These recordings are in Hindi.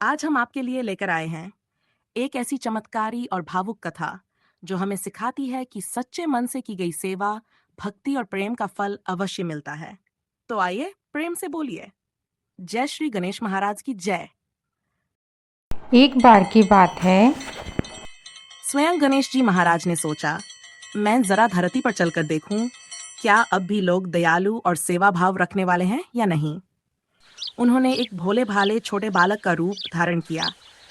आज हम आपके लिए लेकर आए हैं एक ऐसी चमत्कारी और भावुक कथा जो हमें सिखाती है कि सच्चे मन से की गई सेवा, भक्ति और प्रेम का फल अवश्य मिलता है। तो आइए प्रेम से बोलिए, जय श्री गणेश महाराज की जय। एक बार की बात है। स्वयं गणेश जी महाराज ने सोचा, मैं जरा धरती पर चलकर देखूं, क्या अब भी लोग दयालु और सेवा भाव रखने वाले हैं या नहीं। उन्होंने एक भोले भाले छोटे बालक का रूप धारण किया।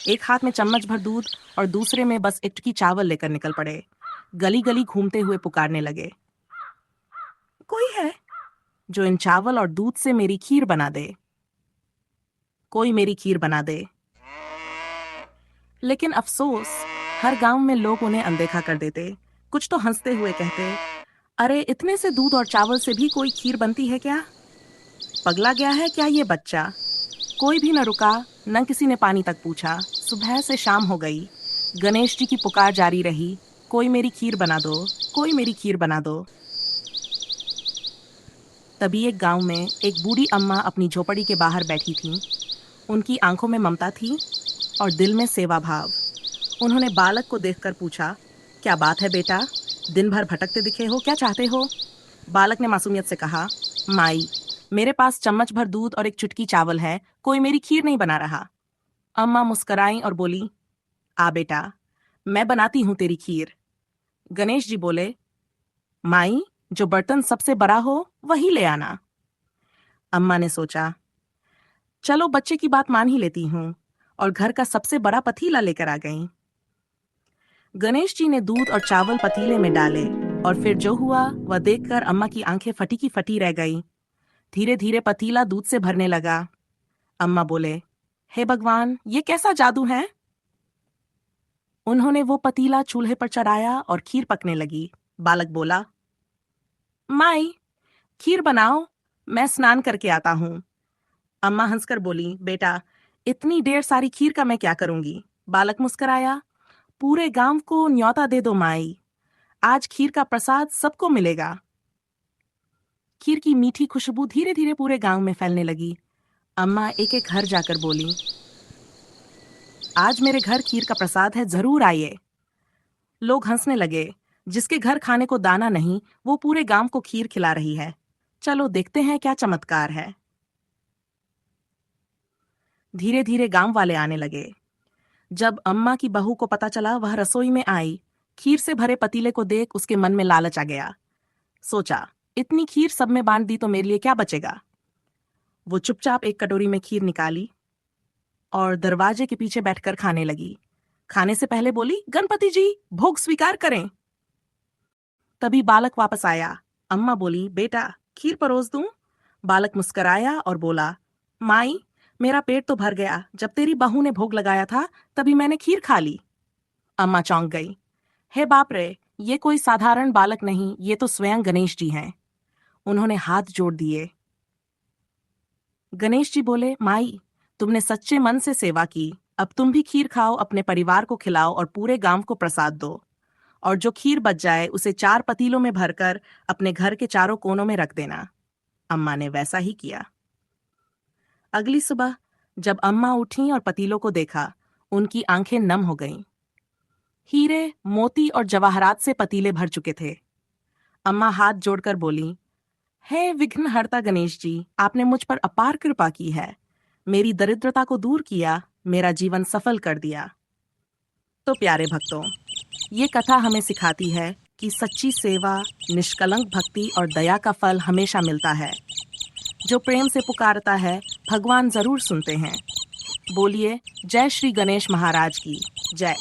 एक हाथ में चम्मच भर दूध और दूसरे में बस एक टुकड़ी चावल लेकर निकल पड़े। गली गली घूमते हुए पुकारने लगे, कोई है जो इन चावल और दूध से मेरी खीर बना दे, कोई मेरी खीर बना दे। लेकिन अफसोस, हर गांव में लोग उन्हें अनदेखा कर देते। कुछ तो हंसते हुए कहते, अरे इतने से दूध और चावल से भी कोई खीर बनती है क्या? पगला गया है क्या ये बच्चा? कोई भी न रुका, न किसी ने पानी तक पूछा। सुबह से शाम हो गई, गणेश जी की पुकार जारी रही, कोई मेरी खीर बना दो, कोई मेरी खीर बना दो। तभी एक गांव में एक बूढ़ी अम्मा अपनी झोपड़ी के बाहर बैठी थीं। उनकी आंखों में ममता थी और दिल में सेवा भाव। उन्होंने बालक को देखकर पूछा, क्या बात है बेटा, दिन भर भटकते दिखे हो, क्या चाहते हो? बालक ने मासूमियत से कहा, माई, मेरे पास चम्मच भर दूध और एक चुटकी चावल है, कोई मेरी खीर नहीं बना रहा। अम्मा मुस्कराई और बोली, आ बेटा, मैं बनाती हूँ तेरी खीर। गणेश जी बोले, माई, जो बर्तन सबसे बड़ा हो वही ले आना। अम्मा ने सोचा, चलो बच्चे की बात मान ही लेती हूँ, और घर का सबसे बड़ा पतीला लेकर आ गई। गणेश जी ने दूध और चावल पतीले में डाले और फिर जो हुआ वह देखकर अम्मा की आंखें फटी की फटी रह गई। धीरे धीरे पतीला दूध से भरने लगा। अम्मा बोले, हे भगवान, ये कैसा जादू है? उन्होंने वो पतीला चूल्हे पर चढ़ाया और खीर पकने लगी। बालक बोला, माई, खीर बनाओ, मैं स्नान करके आता हूँ। अम्मा हंसकर बोली, बेटा, इतनी ढेर सारी खीर का मैं क्या करूंगी? बालक मुस्कराया, पूरे गांव को न्योता दे दो माई, आज खीर का प्रसाद सबको मिलेगा। खीर की मीठी खुशबू धीरे धीरे पूरे गांव में फैलने लगी। अम्मा एक एक घर जाकर बोली, आज मेरे घर खीर का प्रसाद है, जरूर आइए। लोग हंसने लगे, जिसके घर खाने को दाना नहीं वो पूरे गांव को खीर खिला रही है। चलो देखते हैं क्या चमत्कार है। धीरे धीरे गांव वाले आने लगे। जब अम्मा की बहू को पता चला, वह रसोई में आई। खीर से भरे पतीले को देख उसके मन में लालच आ गया। सोचा, इतनी खीर सब में बांट दी तो मेरे लिए क्या बचेगा। वो चुपचाप एक कटोरी में खीर निकाली और दरवाजे के पीछे बैठकर खाने लगी। खाने से पहले बोली, गणपति जी, भोग स्वीकार करें। तभी बालक वापस आया। अम्मा बोली, बेटा, खीर परोस दूं? बालक मुस्कराया और बोला, माई, मेरा पेट तो भर गया, जब तेरी बहू ने भोग लगाया था तभी मैंने खीर खा ली। अम्मा चौंक गई। हे बाप रे, ये कोई साधारण बालक नहीं, ये तो स्वयं गणेश जी हैं। उन्होंने हाथ जोड़ दिए। गणेश जी बोले, माई, तुमने सच्चे मन से सेवा की, अब तुम भी खीर खाओ, अपने परिवार को खिलाओ और पूरे गांव को प्रसाद दो। और जो खीर बच जाए उसे 4 पतीलों में भरकर अपने घर के चारों कोनों में रख देना। अम्मा ने वैसा ही किया। अगली सुबह जब अम्मा उठी और पतीलों को देखा, उनकी आंखें नम हो गईं। हीरे, मोती और जवाहरात से पतीले भर चुके थे। अम्मा हाथ जोड़कर बोली, हे विघ्नहर्ता गणेश जी, आपने मुझ पर अपार कृपा की है, मेरी दरिद्रता को दूर किया, मेरा जीवन सफल कर दिया। तो प्यारे भक्तों, ये कथा हमें सिखाती है कि सच्ची सेवा, निष्कलंक भक्ति और दया का फल हमेशा मिलता है। जो प्रेम से पुकारता है, भगवान जरूर सुनते हैं। बोलिए, जय श्री गणेश महाराज की जय।